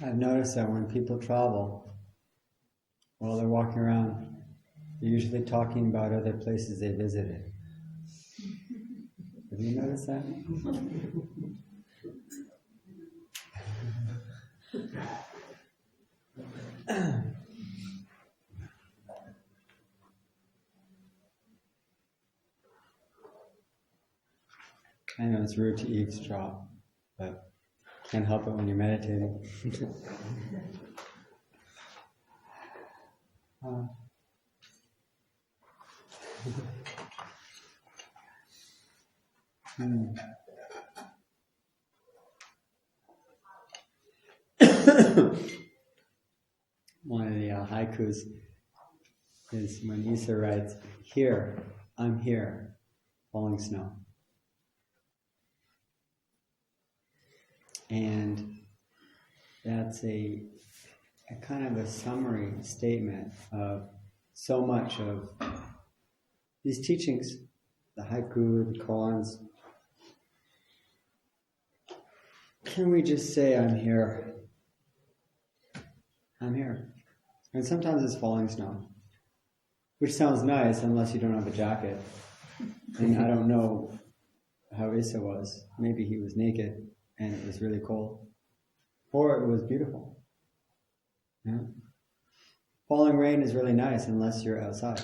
I've noticed that when people travel, while they're walking around, they're usually talking about other places they visited. Have you noticed that? I know it's rude to eavesdrop, but can't help it when you're meditating. One of the haikus is when Isa writes, "Here, I'm here, falling snow." And that's a kind of a summary statement of so much of these teachings, the haiku, the koans. Can we just say, "I'm here"? I'm here. And sometimes it's falling snow, which sounds nice unless you don't have a jacket. And I don't know how Isa was. Maybe he was naked and it was really cold. Or it was beautiful. Yeah? Falling rain is really nice unless you're outside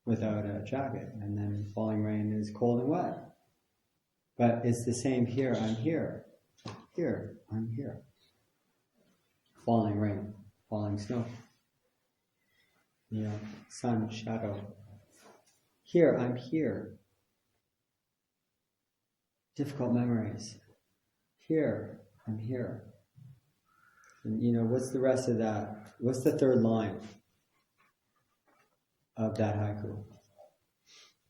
without a jacket. And then falling rain is cold and wet. But it's the same here, I'm here. Here, I'm here. Falling rain, falling snow. Sun, shadow. Here, I'm here. Difficult memories. Here, I'm here. And what's the rest of that? What's the third line of that haiku?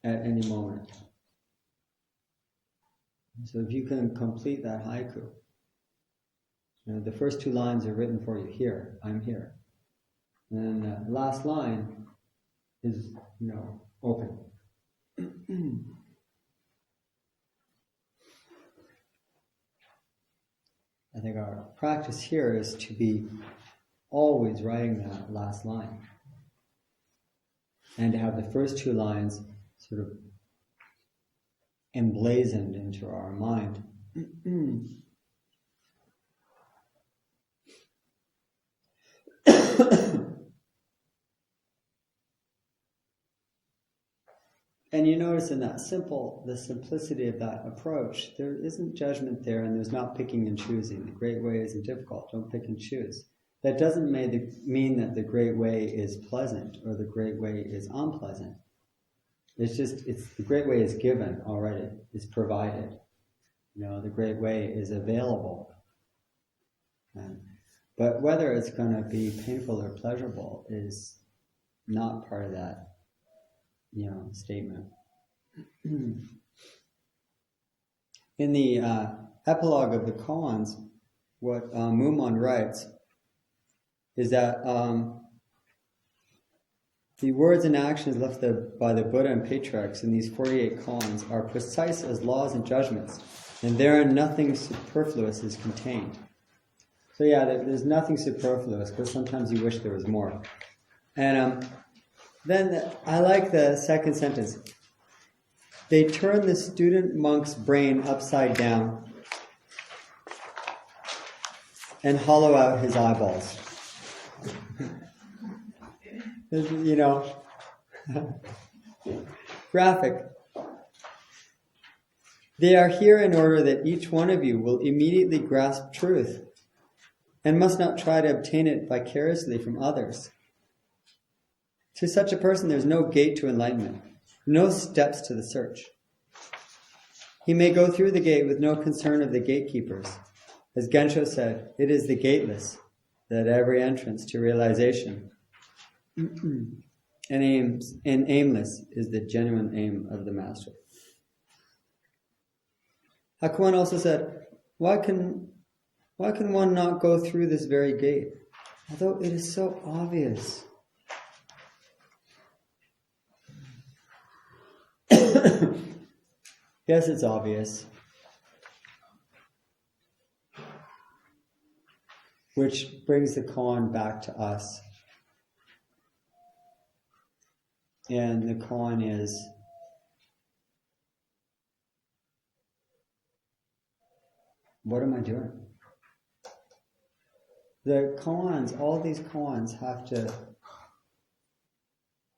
At any moment. So if you can complete that haiku, the first two lines are written for you. Here, I'm here. And then the last line is, open. I think our practice here is to be always writing that last line. And to have the first two lines sort of emblazoned into our mind. And you notice in that the simplicity of that approach, there isn't judgment there, and there's not picking and choosing. The great way isn't difficult. Don't pick and choose. That doesn't mean that the great way is pleasant or the great way is unpleasant. The great way is given already, is provided. The great way is available. But whether it's going to be painful or pleasurable is not part of that, statement. In the epilogue of the koans, what Mumon writes is that the words and actions left by the Buddha and patriarchs in these 48 koans are precise as laws and judgments, and therein nothing superfluous is contained. So there's nothing superfluous, because sometimes you wish there was more. And then I like the second sentence. They turn the student monk's brain upside down and hollow out his eyeballs. Graphic. They are here in order that each one of you will immediately grasp truth and must not try to obtain it vicariously from others. To such a person, there's no gate to enlightenment, no steps to the search. He may go through the gate with no concern of the gatekeepers. As Gensho said, it is the gateless that every entrance to realization and aimless is the genuine aim of the master. Hakuin also said, why can one not go through this very gate, although it is so obvious? Yes, it's obvious. which brings the koan back to us. And the koan is, what am I doing? The koans, all these koans have to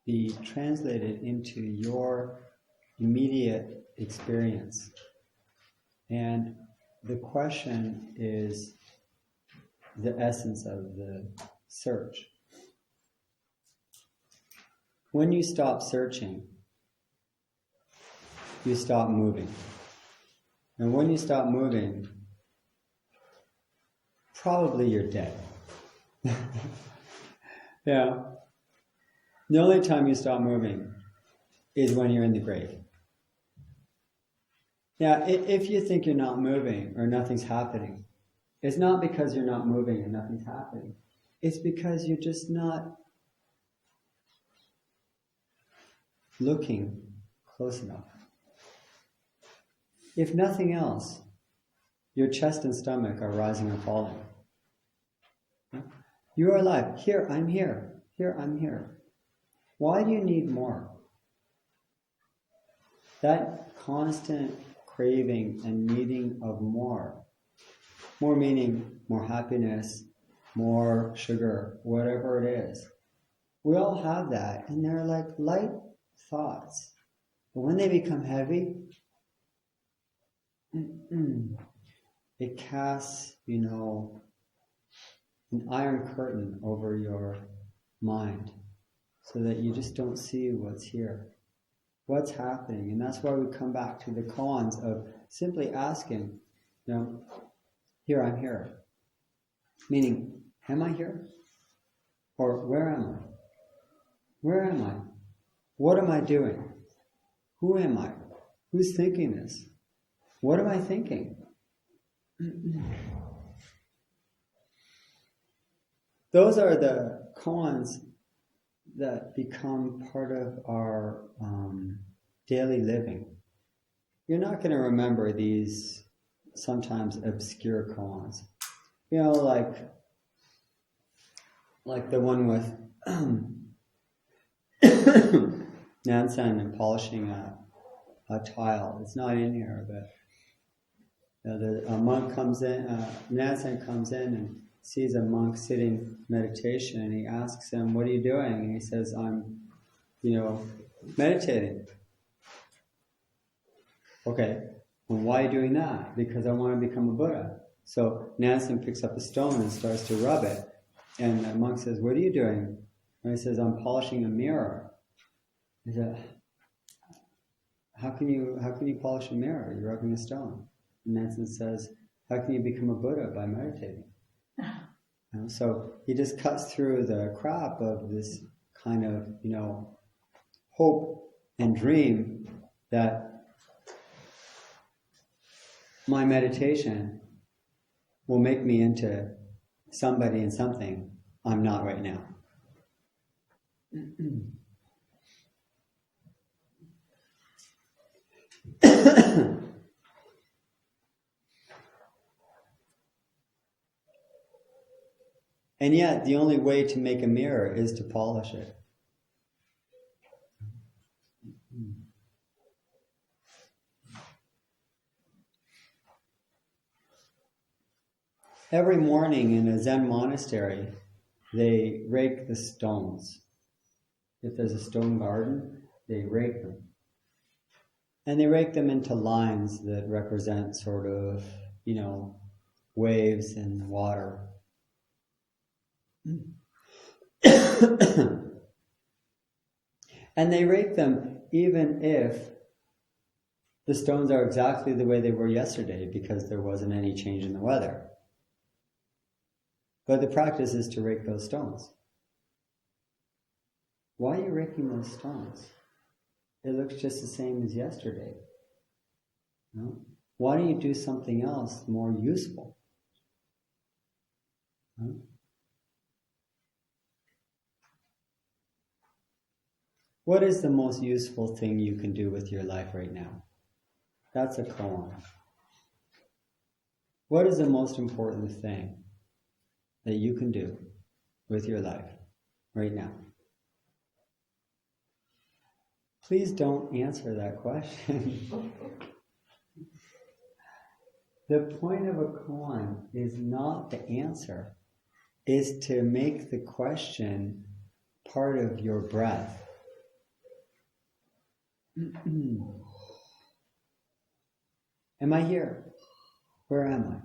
be translated into your immediate experience. And the question is the essence of the search. When you stop searching, you stop moving. And when you stop moving, probably you're dead. Yeah. The only time you stop moving is when you're in the grave. Yeah, if you think you're not moving or nothing's happening, it's not because you're not moving and nothing's happening. It's because you're just not looking close enough. If nothing else, your chest and stomach are rising or falling. You are alive. Here, I'm here. Here, I'm here. Why do you need more? That constant craving and needing of more meaning more happiness, more sugar, whatever it is. We all have that, and they're like light thoughts. But when they become heavy, it casts, an iron curtain over your mind so that you just don't see what's here, what's happening. And that's why we come back to the koans of simply asking, here, I'm here. Meaning, am I here? Or where am I? Where am I? What am I doing? Who am I? Who's thinking this? What am I thinking? Those are the koans that become part of our daily living. You're not going to remember these sometimes obscure koans. Like the one with Nansen and polishing a tile. It's not in here, but a monk comes in, Nansen comes in and sees a monk sitting meditation, and he asks him, "What are you doing?" And he says, "I'm, meditating." Okay, well, why are you doing that? Because I want to become a Buddha. So Nansen picks up a stone and starts to rub it, and the monk says, "What are you doing?" And he says, "I'm polishing a mirror." He said, How can you polish a mirror? You're rubbing a stone. And Nansen says, "How can you become a Buddha? By meditating." So he just cuts through the crap of this kind of, hope and dream that my meditation will make me into somebody and something I'm not right now. And yet, the only way to make a mirror is to polish it. Every morning in a Zen monastery, they rake the stones. If there's a stone garden, they rake them. And they rake them into lines that represent sort of, waves in the water. And they rake them even if the stones are exactly the way they were yesterday because there wasn't any change in the weather. But the practice is to rake those stones. Why are you raking those stones? It looks just the same as yesterday. No? Why don't you do something else more useful? No? What is the most useful thing you can do with your life right now? That's a koan. What is the most important thing? that you can do with your life right now? Please don't answer that question. The point of a koan is not the answer, is to make the question part of your breath. Am I here? Where am I?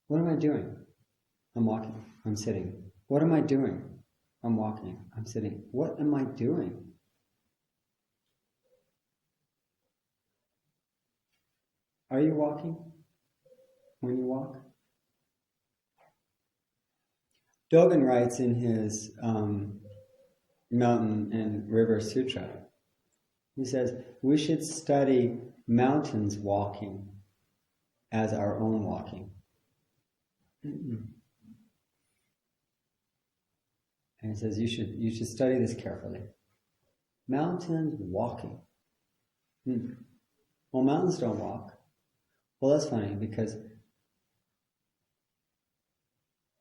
What am I doing? I'm walking. I'm sitting. What am I doing? I'm walking. I'm sitting. What am I doing? Are you walking when you walk? Dogen writes in his Mountain and River Sutra, he says, we should study mountains walking as our own walking. And he says, you should study this carefully. Mountains walking. Well, mountains don't walk. Well, that's funny because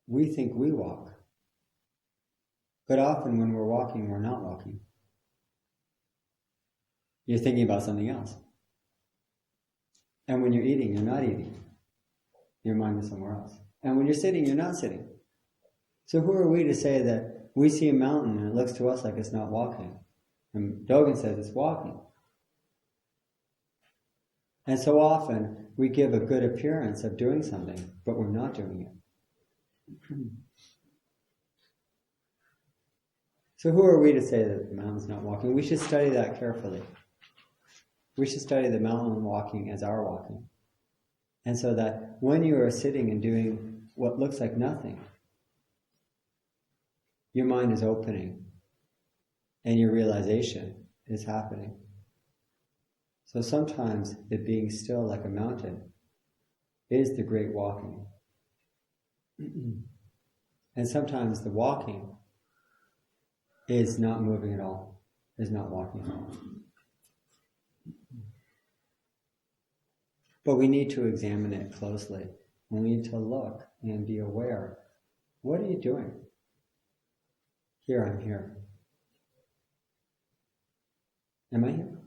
we think we walk. But often when we're walking, we're not walking. You're thinking about something else. And when you're eating, you're not eating. Your mind is somewhere else. And when you're sitting, you're not sitting. So who are we to say that we see a mountain and it looks to us like it's not walking? And Dogen says it's walking. And so often we give a good appearance of doing something, but we're not doing it. So who are we to say that the mountain's not walking? We should study that carefully. We should study the mountain walking as our walking. And so that when you are sitting and doing what looks like nothing, your mind is opening and your realization is happening. So sometimes the being still like a mountain is the great walking. And sometimes the walking is not moving at all, is not walking at all. But we need to examine it closely. We need to look and be aware. What are you doing? Here, I'm here. Am I here?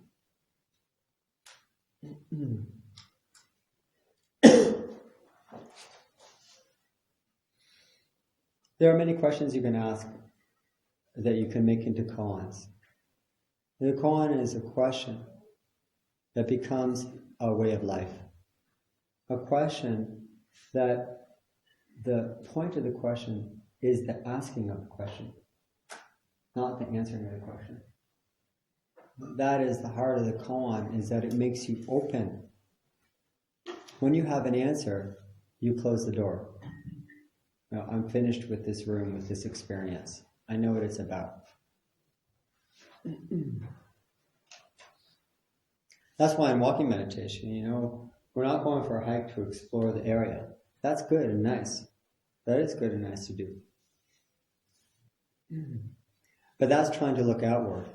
There are many questions you can ask that you can make into koans. The koan is a question that becomes a way of life. A question that the point of the question is the asking of the question, not the answering of the question. That is the heart of the koan, is that it makes you open. When you have an answer, you close the door. Now, I'm finished with this room, with this experience. I know what it's about. That's why in walking meditation, we're not going for a hike to explore the area. That's good and nice. That is good and nice to do. But that's trying to look outward.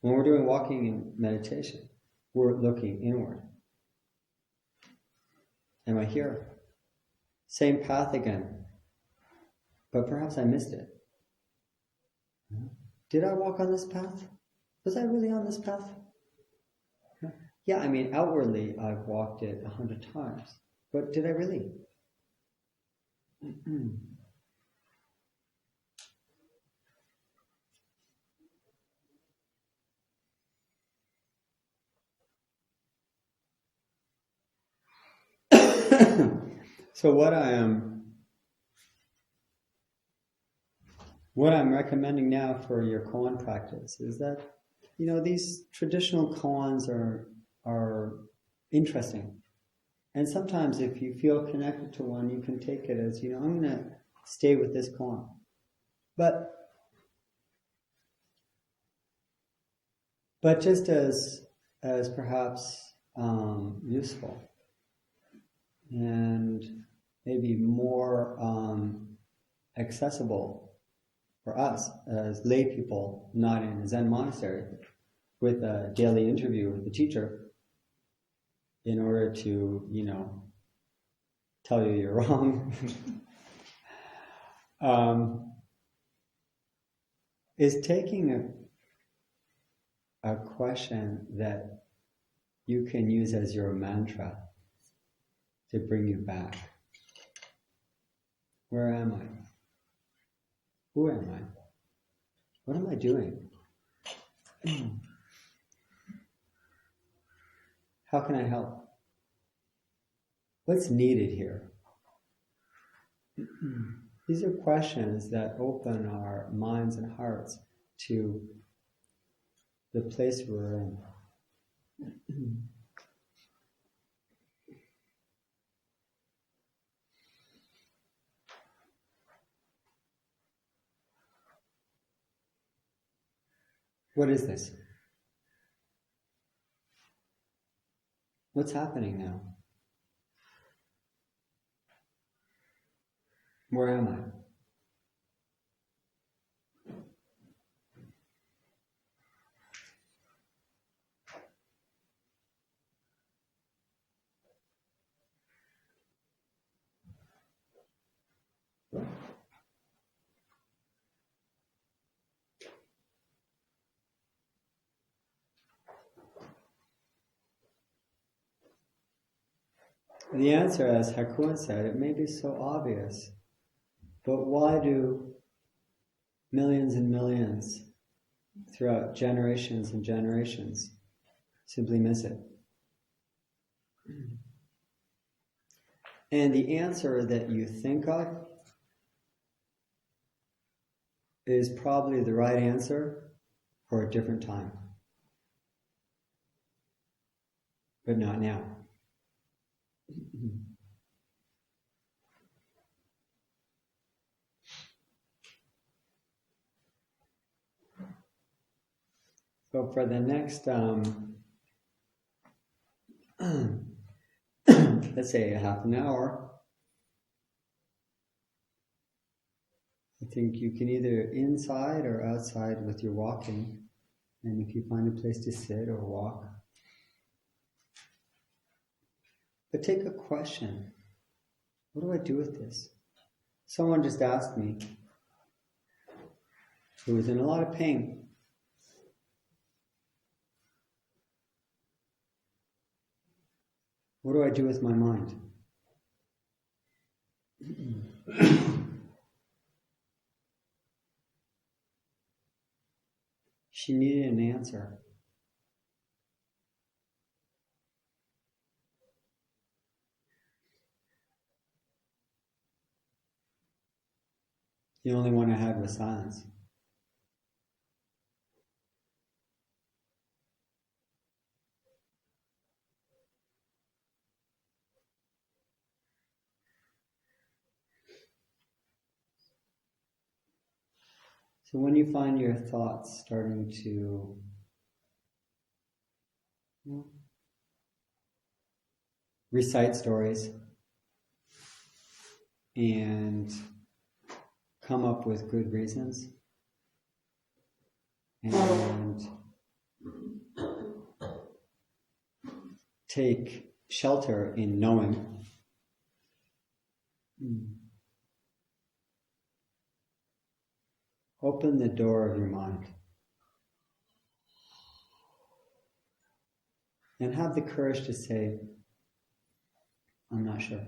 When we're doing walking in meditation, we're looking inward. Am I here? Same path again. But perhaps I missed it. Did I walk on this path? Was I really on this path? Yeah, outwardly I've walked it 100 times. But did I really? So what I'm recommending now for your koan practice is that, these traditional koans are interesting. And sometimes if you feel connected to one, you can take it as, I'm going to stay with this koan. But just as perhaps useful and maybe more accessible for us as lay people, not in a Zen monastery, with a daily interview with the teacher, in order to, tell you you're wrong, is taking a question that you can use as your mantra to bring you back. Where am I? Who am I? What am I doing? How can I help? What's needed here? These are questions that open our minds and hearts to the place we're in. What is this? What's happening now? Where am I? The answer, as Hakuin said, it may be so obvious, but why do millions and millions throughout generations and generations simply miss it? And the answer that you think of is probably the right answer for a different time, but not now. So for the next, let's say a half an hour, I think you can either inside or outside with your walking, and if you find a place to sit or walk. But take a question. What do I do with this? Someone just asked me, who was in a lot of pain, what do I do with my mind? She needed an answer. The only one I had was silence. So when you find your thoughts starting to recite stories and come up with good reasons and take shelter in knowing, open the door of your mind and have the courage to say, I'm not sure.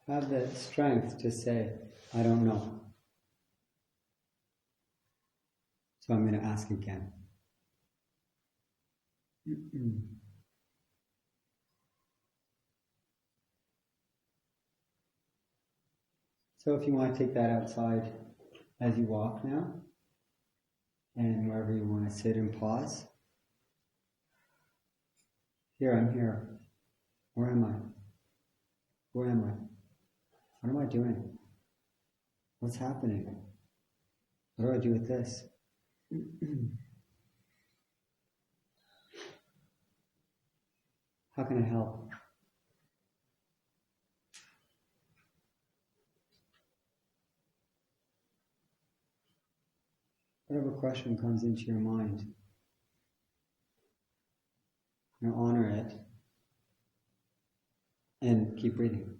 Have the strength to say, I don't know. So I'm going to ask again. So if you want to take that outside as you walk now, and wherever you want to sit and pause. Here, I'm here. Where am I? Where am I? What am I doing? What's happening? What do I do with this? How can I help? Whatever question comes into your mind, honor it and keep breathing.